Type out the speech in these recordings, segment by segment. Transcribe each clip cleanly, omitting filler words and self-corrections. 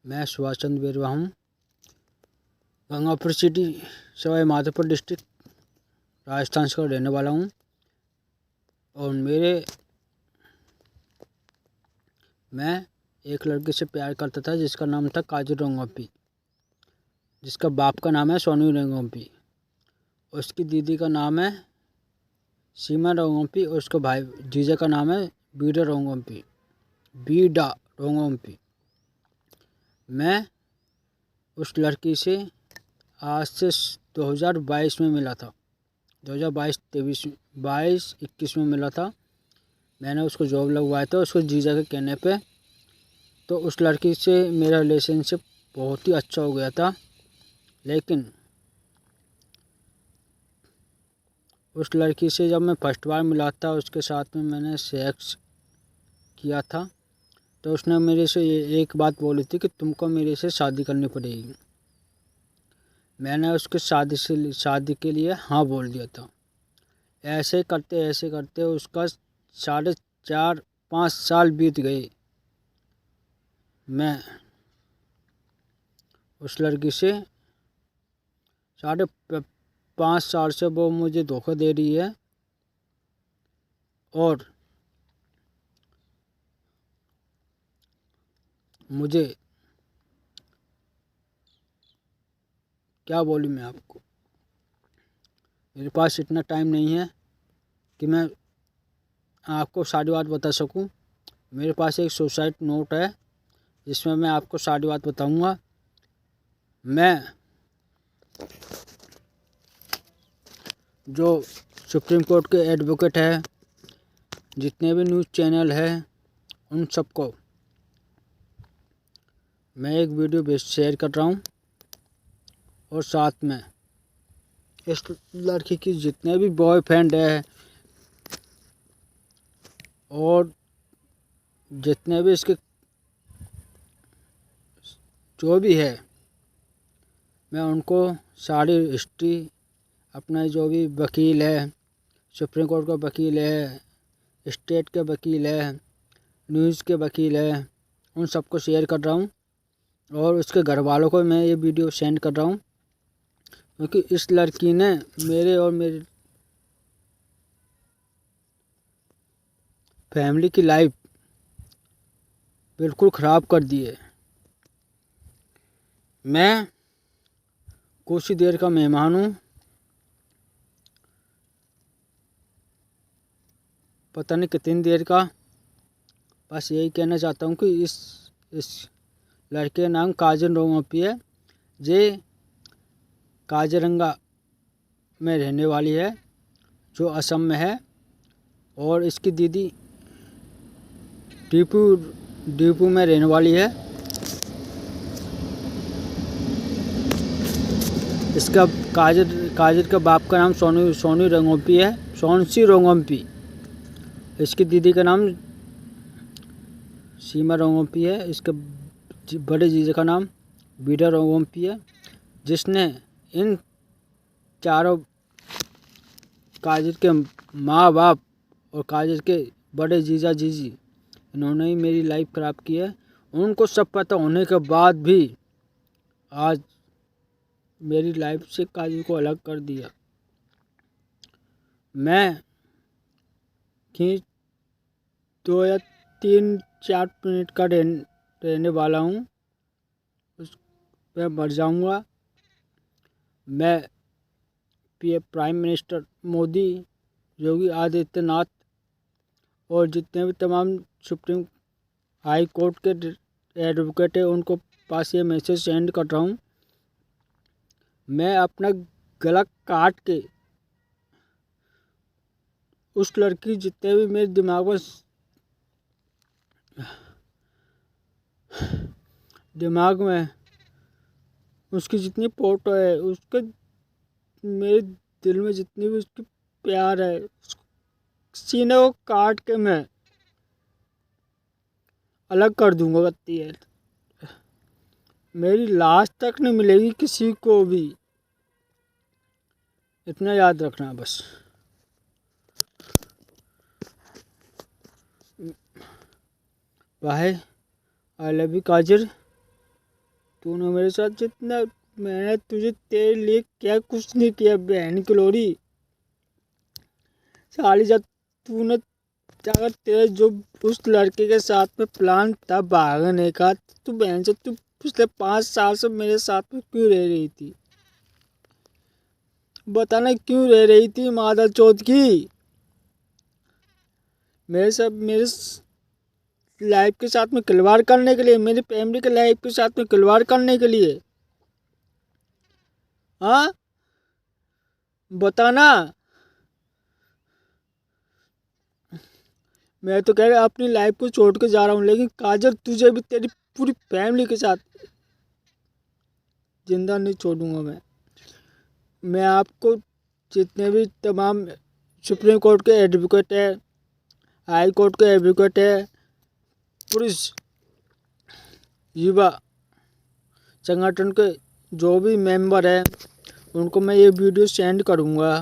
मैं सुभाष चंद्र बेरवा हूँ। Gangapur city, Sawai Madhopur district, Rajasthan का रहने वाला हूँ। और मैं एक लड़के से प्यार करता था जिसका नाम था काजल रंगोपी, जिसका बाप का नाम है सोनू रंगोपी, उसकी दीदी का नाम है सीमा रंगोपी और उसका भाई जीजा का नाम है बीडा रंगोपी। मैं उस लड़की से आज से 2022 में मिला था, 2022-23-22-21 में मिला था। मैंने उसको जॉब लगवाया था उसको जीजा के कहने पे। तो उस लड़की से मेरा रिलेशनशिप बहुत ही अच्छा हो गया था, लेकिन उस लड़की से जब मैं फर्स्ट बार मिला था, उसके साथ में मैंने सेक्स किया था, तो उसने मेरे से एक बात बोली थी कि तुमको मेरे से शादी करनी पड़ेगी। मैंने उसके शादी के लिए हाँ बोल दिया था। ऐसे करते उसका 4.5 साल बीत गए। मैं उस लड़की से 5.5 साल से वो मुझे धोखा दे रही है, और मुझे क्या बोलूं मैं आपको। मेरे पास इतना टाइम नहीं है कि मैं आपको सारी बात बता सकूं। मेरे पास एक सुसाइड नोट है जिसमें मैं आपको सारी बात बताऊंगा। मैं जो सुप्रीम कोर्ट के एडवोकेट है, जितने भी न्यूज़ चैनल है, उन सबको मैं एक वीडियो शेयर कर रहा हूँ। और साथ में इस लड़की की जितने भी बॉयफ्रेंड है और जितने भी इसके जो भी है, मैं उनको सारी हिस्ट्री, अपना जो भी वकील है, सुप्रीम कोर्ट का वकील है, स्टेट के वकील है, न्यूज़ के वकील है, उन सबको शेयर कर रहा हूँ। और उसके घर वालों को मैं ये वीडियो सेंड कर रहा हूँ, क्योंकि इस लड़की ने मेरी फैमिली की लाइफ बिल्कुल ख़राब कर दी है। मैं कुछ ही देर का मेहमान हूँ, पता नहीं कितनी देर का। बस यही कहना चाहता हूँ कि इस लड़के का नाम काजल रंगोपी है। ये काजीरंगा में रहने वाली है, जो असम में है। और इसकी दीदी डीपू में रहने वाली है। इसका काजल का बाप का नाम सोनू रंगोपी है, सोनसी रंगोपी। इसकी दीदी का नाम सीमा रंगोपी है। इसके बड़े जीजा का नाम बीडा रंगोपी है, जिसने इन चारों, काजल के माँ बाप और काजल के बड़े जीजा जीजी, इन्होंने ही मेरी लाइफ ख़राब की है। उनको सब पता होने के बाद भी आज मेरी लाइफ से काजल को अलग कर दिया। मैं खींच 2 या 3-4 मिनट का रहने वाला हूँ, उस मैं मर जाऊँगा। मैं प्राइम मिनिस्टर मोदी, योगी आदित्यनाथ और जितने भी तमाम सुप्रीम हाई कोर्ट के एडवोकेट है, उनको पास ये मैसेज सेंड कर रहा हूँ। मैं अपना गला काट के उस लड़की, जितने भी मेरे दिमाग में उसकी जितनी फोटो है, उसके मेरे दिल में जितनी भी उसकी प्यार है, सीने को काट के मैं अलग कर दूंगा। गत्ती है, मेरी लाश तक नहीं मिलेगी किसी को भी, इतना याद रखना बस। बाय, आई लव यू काजल। तूने मेरे साथ जितना, मैंने तुझे तेरे लिए क्या कुछ नहीं किया बहन की लोरी। साली जब तूने, अगर तेरे जो उस लड़के के साथ में प्लान था भागने का, तो बहन से तू पिछले 5 साल से मेरे साथ में क्यों रह रही थी? बताना क्यों रह रही थी मादा चौथ की? मेरे लाइफ के साथ में खिलवाड़ करने के लिए, मेरी फैमिली के लाइफ के साथ में खिलवाड़ करने के लिए। हाँ, बताना। मैं तो कह रहा अपनी लाइफ को छोड़ के जा रहा हूँ, लेकिन काजल तुझे भी तेरी पूरी फैमिली के साथ जिंदा नहीं छोड़ूंगा मैं आपको, जितने भी तमाम सुप्रीम कोर्ट के एडवोकेट है, हाई कोर्ट के एडवोकेट है, पुलिस युवा संगठन के जो भी मेंबर है, उनको मैं ये वीडियो सेंड करूँगा,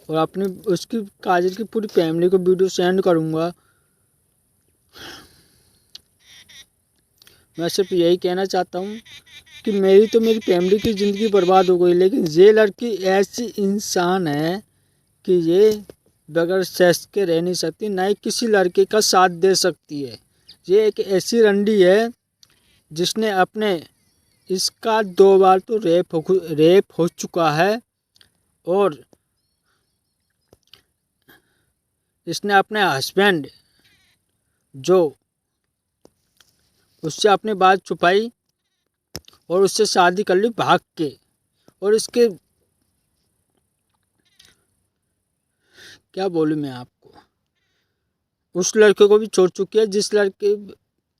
और अपनी उसकी काजल की पूरी फैमिली को वीडियो सेंड करूँगा। मैं सिर्फ यही कहना चाहता हूँ कि मेरी फैमिली की ज़िंदगी बर्बाद हो गई, लेकिन ये लड़की ऐसी इंसान है कि ये बगैर सेक्स के रह नहीं सकती, ना ही किसी लड़के का साथ दे सकती है। ये एक ऐसी रंडी है जिसने अपने, इसका 2 बार तो रेप हो चुका है, और इसने अपने हस्बैंड जो उससे अपनी बात छुपाई और उससे शादी कर ली भाग के, और इसके क्या बोलूँ मैं आपको, उस लड़के को भी छोड़ चुकी है।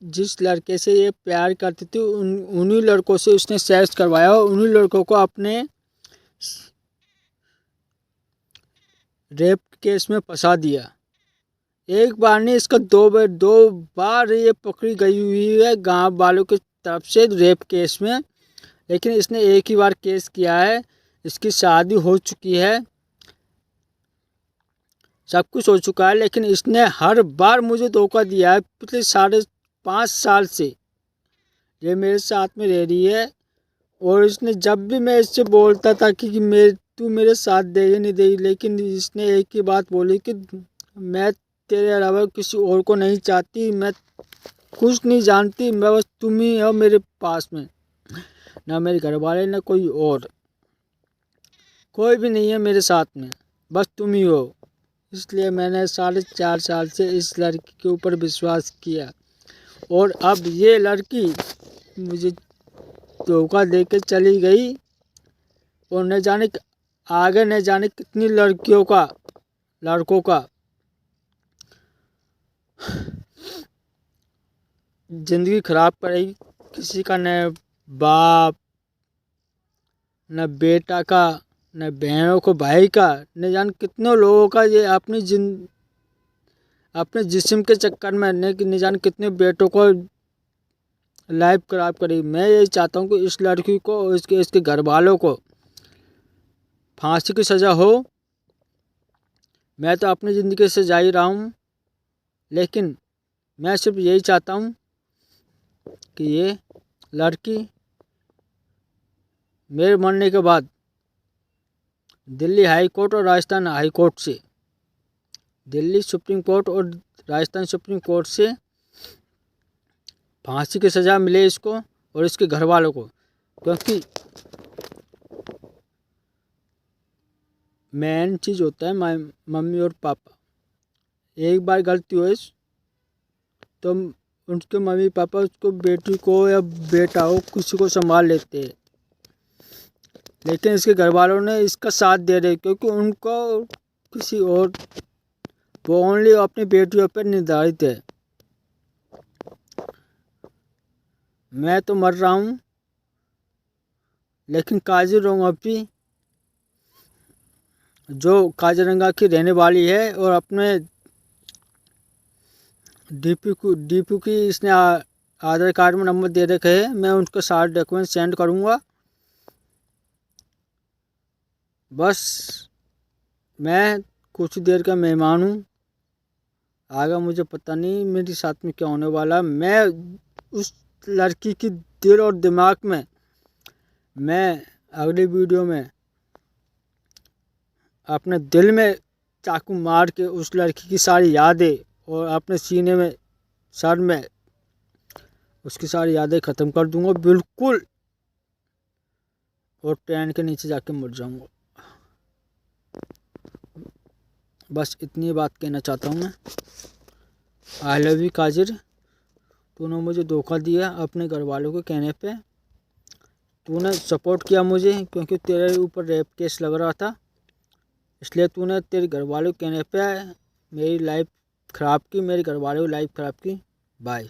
जिस लड़के से ये प्यार करती थी, उन्हीं लड़कों से उसने सेक्स करवाया और उन्हीं लड़कों को अपने रेप केस में फंसा दिया। एक बार नहीं, इसका 2 बार ये पकड़ी गई हुई है गांव वालों की तरफ से रेप केस में, लेकिन इसने एक ही बार केस किया है। इसकी शादी हो चुकी है, सब कुछ हो चुका है, लेकिन इसने हर बार मुझे धोखा दिया है। पिछले 5.5 साल से ये मेरे साथ में रह रही है, और इसने जब भी मैं इससे बोलता था कि तू मेरे साथ देगी नहीं देगी, लेकिन इसने एक ही बात बोली कि मैं तेरे अलावा किसी और को नहीं चाहती, मैं कुछ नहीं जानती, मैं बस तुम ही हो मेरे पास में, ना मेरे घर वाले ना कोई और, कोई भी नहीं है मेरे साथ में, बस तुम ही हो। इसलिए मैंने 4.5 साल से इस लड़की के ऊपर विश्वास किया, और अब ये लड़की मुझे धोखा दे के चली गई, और न जाने आगे न जाने कितनी लड़कियों का, लड़कों का ज़िंदगी खराब करेगी। किसी का न बाप, न बेटा का, न बहनों को भाई का, न जाने कितने लोगों का ये अपने जिस्म के चक्कर में न जाने कितने बेटों को लाइफ खराब करेगी। मैं यही चाहता हूँ कि इस लड़की को, इसके घर वालों को फांसी की सज़ा हो। मैं तो अपनी ज़िंदगी से जा ही रहा हूँ, लेकिन मैं सिर्फ यही चाहता हूँ कि ये लड़की मेरे मरने के बाद दिल्ली हाई कोर्ट और राजस्थान हाई कोर्ट से, दिल्ली सुप्रीम कोर्ट और राजस्थान सुप्रीम कोर्ट से फांसी की सज़ा मिले इसको और इसके घर वालों को, क्योंकि मेन चीज़ होता है मम्मी और पापा। एक बार गलती हो तो उनके मम्मी पापा उसको, बेटी को या बेटा हो, किसी को संभाल लेते हैं, लेकिन इसके घर वालों ने इसका साथ दे रहे, क्योंकि उनको किसी और, वो ओनली अपनी बेटियों पर निर्धारित है। मैं तो मर रहा हूँ, लेकिन काजीरंगा भी, जो काजीरंगा की रहने वाली है और अपने डीपी की इसने आधार कार्ड में नंबर दे रखे है, मैं उनके सारे डॉक्यूमेंट सेंड करूँगा। बस मैं कुछ देर का मेहमान हूँ, आगे मुझे पता नहीं मेरे साथ में क्या होने वाला। मैं उस लड़की की दिल और दिमाग में मैं अगली वीडियो में अपने दिल में चाकू मार के उस लड़की की सारी यादें और अपने सीने में सर में उसकी सारी यादें ख़त्म कर दूंगा बिल्कुल, और ट्रेन के नीचे जाके मर जाऊंगा। बस इतनी बात कहना चाहता हूँ मैं। आई लव यू काजिर, तूने मुझे धोखा दिया अपने घर वालों के कहने पे। तूने सपोर्ट किया मुझे क्योंकि तेरे ऊपर रेप केस लग रहा था, इसलिए तूने तेरे घर वालों के कहने पे मेरी लाइफ ख़राब की, मेरे घर वालों की लाइफ ख़राब की। बाय।